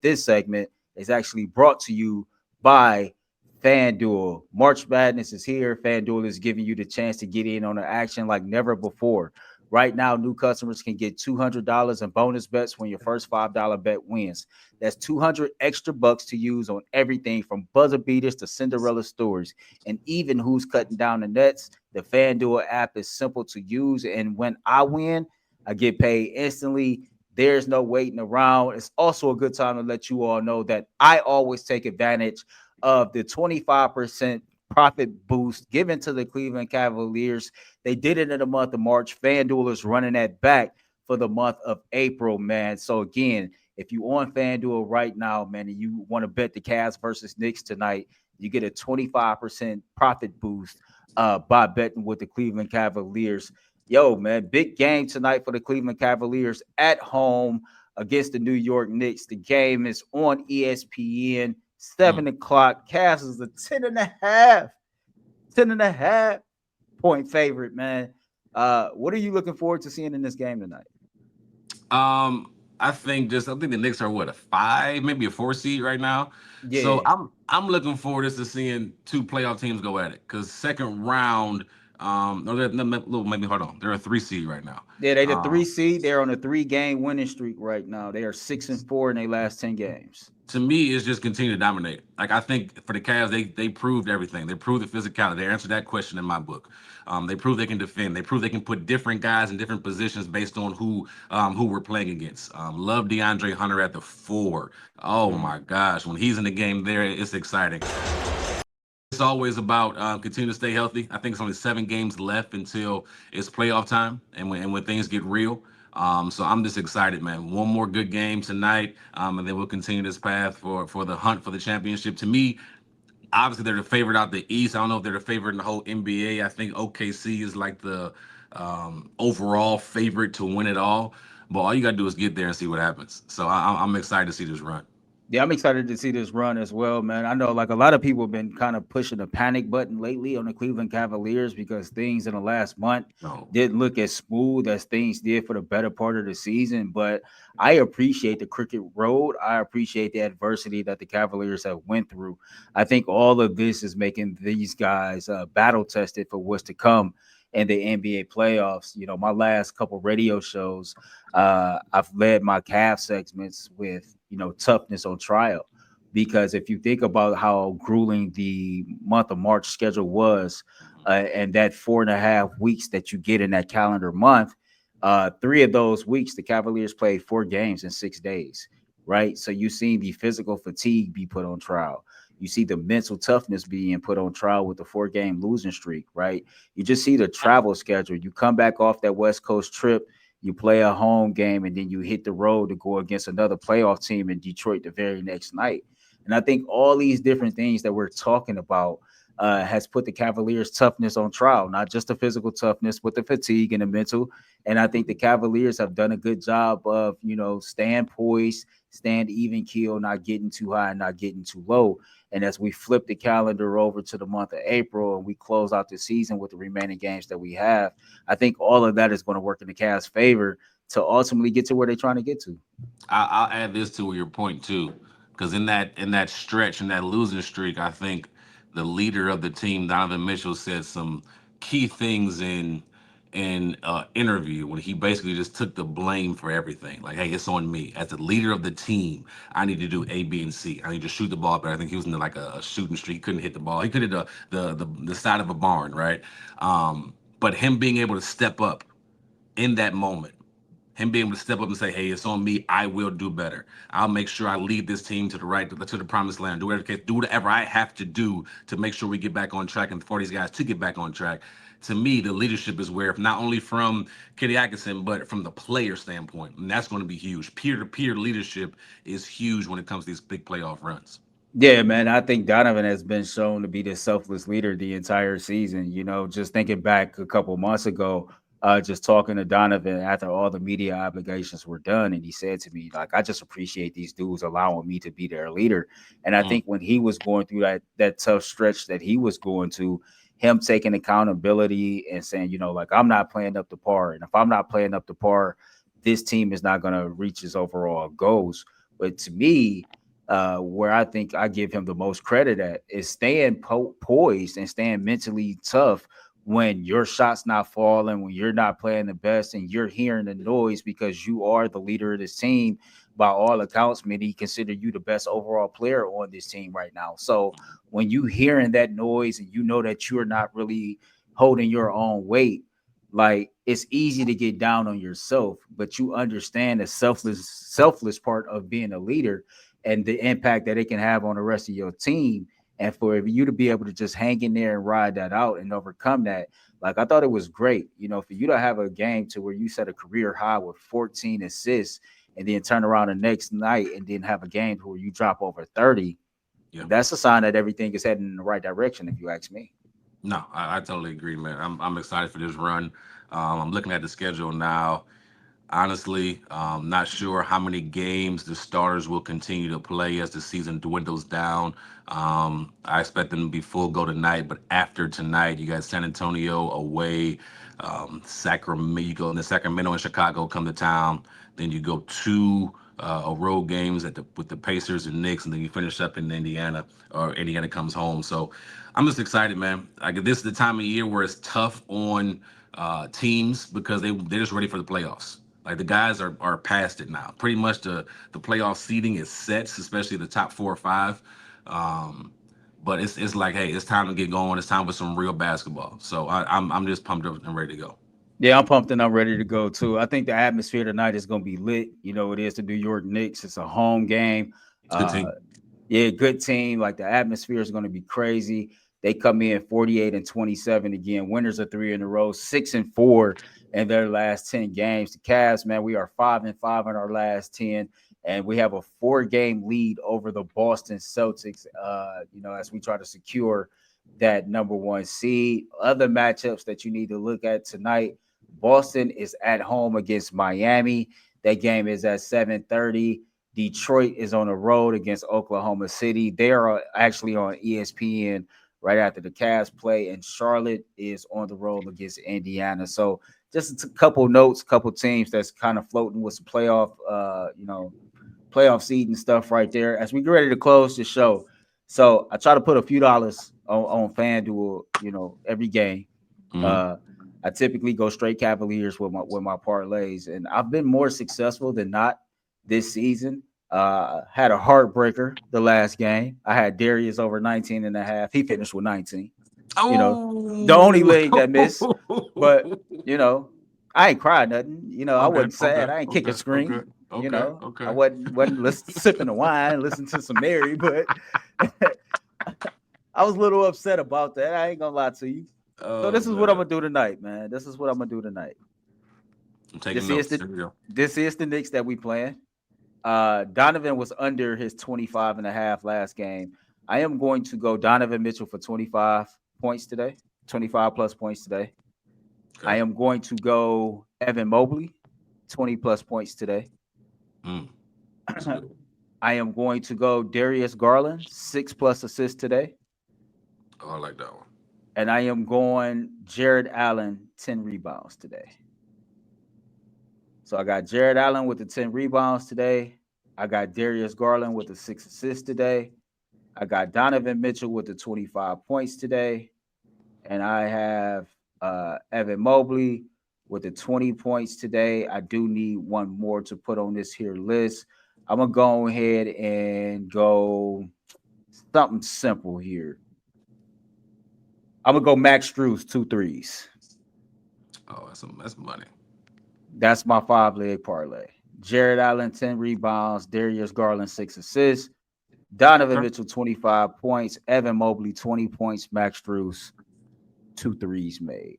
this segment is actually brought to you by FanDuel. March Madness is here. FanDuel is giving you the chance to get in on the action like never before. Right now, new customers can get $200 in bonus bets when your first $5 bet wins. That's 200 extra bucks to use on everything from buzzer beaters to Cinderella stories, and even who's cutting down the nets. The FanDuel app is simple to use, and when I win, I get paid instantly. There's no waiting around. It's also a good time to let you all know that I always take advantage of the 25% profit boost given to the Cleveland Cavaliers. They did it in the month of March. FanDuel is running that back for the month of April, man. So again, if you on FanDuel right now, man, and you want to bet the Cavs versus Knicks tonight, you get a 25% profit boost by betting with the Cleveland Cavaliers. Yo, man, big game tonight for the Cleveland Cavaliers at home against the New York Knicks. The game is on ESPN, 7 o'clock. Cavs is a 10.5 point favorite, man. What are you looking forward to seeing in this game tonight? I think the Knicks are what, a 5, maybe a 4 seed right now. So Yeah. I'm looking forward to seeing two playoff teams go at it because second round, no, maybe hold on, they're a 3 seed right now. Yeah, they the three Um, seed. They're on a 3 game winning streak right now. They are 6-4 in their last 10 games. to me, it's just continue to dominate. Like I think for the Cavs, they proved everything. They proved the physicality. They answered that question in my book. They proved they can defend. They proved they can put different guys in different positions based on who we're playing against. Love DeAndre Hunter at the 4. Oh Mm. my gosh, when he's in the game, there it's exciting. It's always about continue to stay healthy. I think it's only 7 games left until it's playoff time, and when things get real. So I'm just excited, man. One more good game tonight, and then we'll continue this path for the hunt for the championship. To me, obviously they're the favorite out the East. I don't know if they're the favorite in the whole NBA. I think OKC is like the overall favorite to win it all. But all you got to do is get there and see what happens. So I'm excited to see this run. Yeah, I'm excited to see this run as well, man. I know like a lot of people have been kind of pushing the panic button lately on the Cleveland Cavaliers because things in the last month No. didn't look as smooth as things did for the better part of the season. But I appreciate the cricket road. I appreciate the adversity that the Cavaliers have went through. I think all of this is making these guys battle tested for what's to come in the NBA playoffs. You know, my last couple radio shows, I've led my calf segments with, toughness on trial. Because if you think about how grueling the month of March schedule was, and that 4.5 weeks that you get in that calendar month, 3 of those weeks, the Cavaliers played 4 games in 6 days, right? So you see the physical fatigue be put on trial. You see the mental toughness being put on trial with the 4 game losing streak, right? You just see the travel schedule. You come back off that West Coast trip, you play a home game, and then you hit the road to go against another playoff team in Detroit the very next night. And I think all these different things that we're talking about has put the Cavaliers' toughness on trial, not just the physical toughness, but the fatigue and the mental. And I think the Cavaliers have done a good job of, staying poised, stand even keel, not getting too high, not getting too low. And as we flip the calendar over to the month of April and we close out the season with the remaining games that we have, I think all of that is going to work in the Cavs' favor to ultimately get to where they're trying to get to. I'll add this to your point too, because in that stretch, in that losing streak, I think the leader of the team, Donovan Mitchell, said some key things in interview when he basically just took the blame for everything. Like, hey, it's on me as the leader of the team. I need to do A, B, and C. I need to shoot the ball better. I think he was in like a shooting streak. He couldn't hit the ball. He could hit the side of a barn, right? But him being able to step up in that moment, him being able to step up and say, "Hey, it's on me. I will do better. I'll make sure I lead this team to the right, to the promised land. Do whatever I have to do to make sure we get back on track and for these guys to get back on track." To me, the leadership is where, not only from Kenny Atkinson, but from the player standpoint, and that's going to be huge. Peer-to-peer leadership is huge when it comes to these big playoff runs. Yeah, man, I think Donovan has been shown to be the selfless leader the entire season. Just thinking back a couple months ago, just talking to Donovan after all the media obligations were done, and he said to me, like, I just appreciate these dudes allowing me to be their leader. And I Mm. think when he was going through that tough stretch that he was going to, him taking accountability and saying, like, I'm not playing up to par, and if I'm not playing up to par, this team is not going to reach its overall goals. But to me, where I think I give him the most credit at is staying poised and staying mentally tough when your shot's not falling, when you're not playing the best, and you're hearing the noise because you are the leader of this team. By all accounts, many consider you the best overall player on this team right now. So when you hearing that noise and you know that you're not really holding your own weight, like it's easy to get down on yourself, but you understand the selfless part of being a leader and the impact that it can have on the rest of your team. And for you to be able to just hang in there and ride that out and overcome that, like I thought it was great. For you to have a game to where you set a career high with 14 assists and then turn around the next night and then have a game where you drop over 30, Yeah. that's a sign that everything is heading in the right direction, if you ask me. No, I totally agree, man. I'm excited for this run. I'm looking at the schedule now. Honestly, not sure how many games the starters will continue to play as the season dwindles down. I expect them to be full go tonight, but after tonight, you got San Antonio away, Sacramento. You go in the Sacramento and Chicago come to town. Then you go to road games with the Pacers and Knicks, and then you finish up in Indiana, or Indiana comes home. So I'm just excited, man. Like this is the time of year where it's tough on teams because they're just ready for the playoffs. Like the guys are past it now. Pretty much the playoff seeding is set, especially the top 4 or 5. Um, but it's like, hey, it's time to get going. It's time for some real basketball. So I'm just pumped up and ready to go. Yeah, I'm pumped and I'm ready to go too. I think the atmosphere tonight is going to be lit. It is the New York Knicks. It's a home game. It's a good Uh, team. yeah, good team. Like the atmosphere is going to be crazy. They come in 48 and 27 again. Winners of 3 in a row, 6-4 in their last 10 games. The Cavs, man, we are 5-5 in our last 10, and we have a 4-game lead over the Boston Celtics. As we try to secure that number one seed. Other matchups that you need to look at tonight. Boston is at home against Miami. That game is at 7:30. Detroit is on the road against Oklahoma City. They are actually on ESPN right after the Cavs play, and Charlotte is on the road against Indiana. So just a couple notes, couple teams that's kind of floating with some playoff seed and stuff right there. As we get ready to close the show, so I try to put a few dollars on FanDuel, every game. Hmm. Uh, I typically go straight Cavaliers with my parlays, and I've been more successful than not this season. Had a heartbreaker the last game. I had Darius over 19 and a half. He finished with 19. You know, the only Oh, leg that missed, but you know, I ain't cried nothing. I okay, wasn't sad. okay, I ain't kick a okay, okay, screen. okay, I okay. wasn't sipping the wine, listening to some Mary, but I was a little upset about that. I ain't gonna lie to you. So Oh this is what I'm man, gonna do tonight, man. This is what I'm gonna do tonight. I'm taking This is notes. the Here we go. this is the Knicks that we playing. Donovan was under his 25 and a half last game. I am going to go Donovan Mitchell for 25 points today, 25 plus points today. I Okay. am going to go Evan Mobley, 20 plus points today. Mm, that's a good one. I am going to go Darius Garland, 6 plus assists today. Oh, I like that one. And I am going Jared Allen, 10 rebounds today. So I got Jared Allen with the 10 rebounds today. I got Darius Garland with the 6 assists today. I got Donovan Mitchell with the 25 points today. And I have Evan Mobley with the 20 points today. I do need one more to put on this here list. I'm going to go ahead and go something simple here. I'm going to go Max Strus, 2 threes. Oh, that's money. That's my 5 leg parlay. Jared Allen, 10 rebounds. Darius Garland, 6 assists. Donovan Okay. Mitchell, 25 points. Evan Mobley, 20 points. Max Strus, 2 threes made.